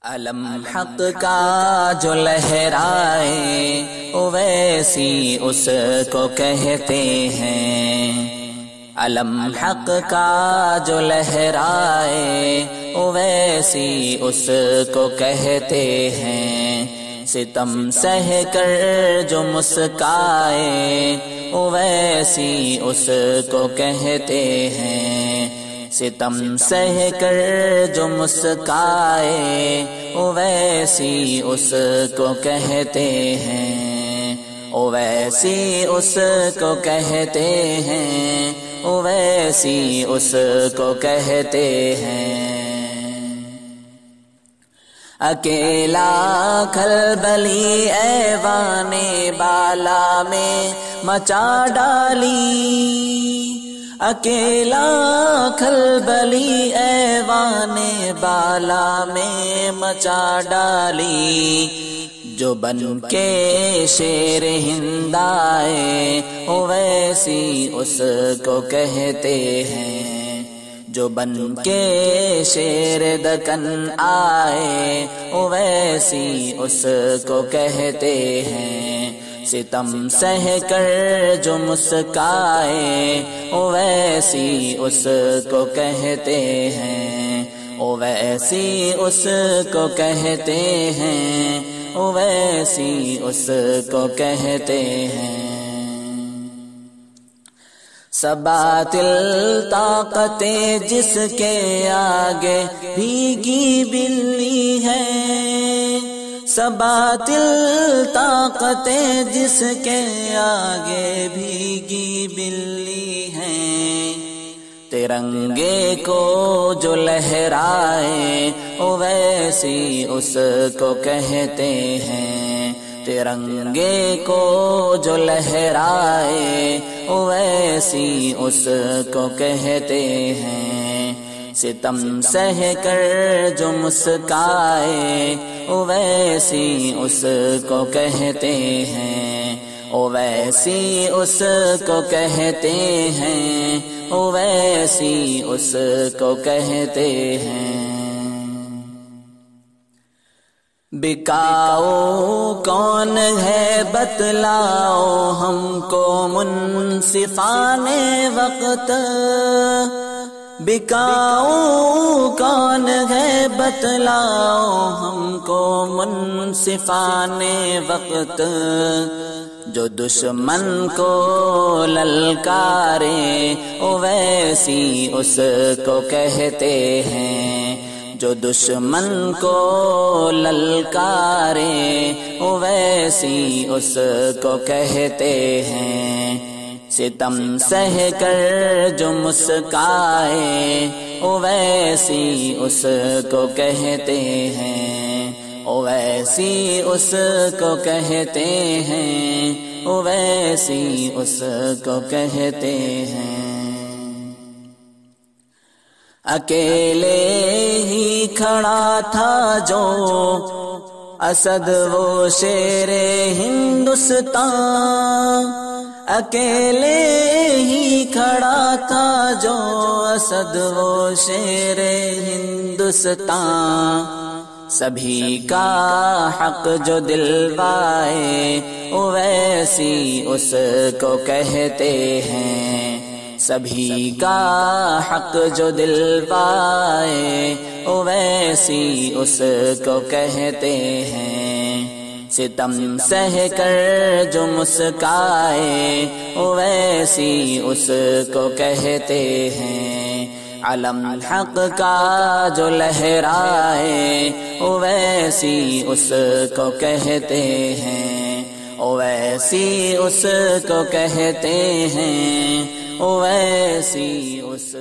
علم حق کا جو لہرائے ویسی اس کو کہتے ہیں، علم حق کا جو لہرائے ویسی اس کو کہتے ہیں، ستم سہ کر جو مسکائے ویسی اس کو کہتے ہیں، ستم سہ کر جو مسکائے ویسی اس کو کہتے ہیں، ویسی اس کو کہتے ہیں، ویسی اس کو کہتے ہیں۔ اکیلا کھلبلی ایوان بالا میں مچا ڈالی، اکیلا کھلبلی ایوان بالا میں مچا ڈالی، جو بن کے شیر ہند آئے ویسی اس کو کہتے ہیں، جو بن کے شیر دکن آئے ویسی اس کو کہتے ہیں، ستم سہ کر جو مسکائے ویسی اس کو کہتے ہیں، ویسی اس کو کہتے ہیں، ویسی اس کو کہتے ہیں۔ سباتل طاقت جس کے آگے بھیگی بلی ہے، سباتل طاقت جس کے آگے بھیگی بلی ہے، ترنگے کو جو لہرائے ویسی اس کو کہتے ہیں، ترنگے کو جو لہرائے ویسی اس کو کہتے ہیں، ستم سہ کر جو مسکائے ویسی اس کو کہتے ہیں، ویسی اس کو کہتے ہیں، ویسی اس کو کہتے ہیں۔ بکاؤ کون ہے بتلاؤ ہم کو منصفان وقت، بکاؤ کون ہے بتلاؤ ہم کو منصفان وقت، جو دشمن کو للکارے ویسی اس کو کہتے ہیں، جو دشمن کو للکارے ویسی اس کو کہتے ہیں، ستم سہ کر جو مسکائے ویسی اس کو کہتے ہیں، ویسی اس کو کہتے ہیں، ویسی اس کو کہتے ہیں۔ اکیلے ہی کھڑا تھا جو اسد وہ شیر ہندوستان، اکیلے ہی کھڑا تھا جو اسد وہ شیر ہندوستان، سبھی کا حق جو دلوائے ویسی اس کو کہتے ہیں، سبھی کا حق جو دلوائے ویسی اس کو کہتے ہیں، ستم سہ کر جو مسکائے ویسی اس کو کہتے ہیں، علم حق کا جو لہرائے ویسی اس کو کہتے ہیں، ویسی اس کو کہتے ہیں، ویسی اس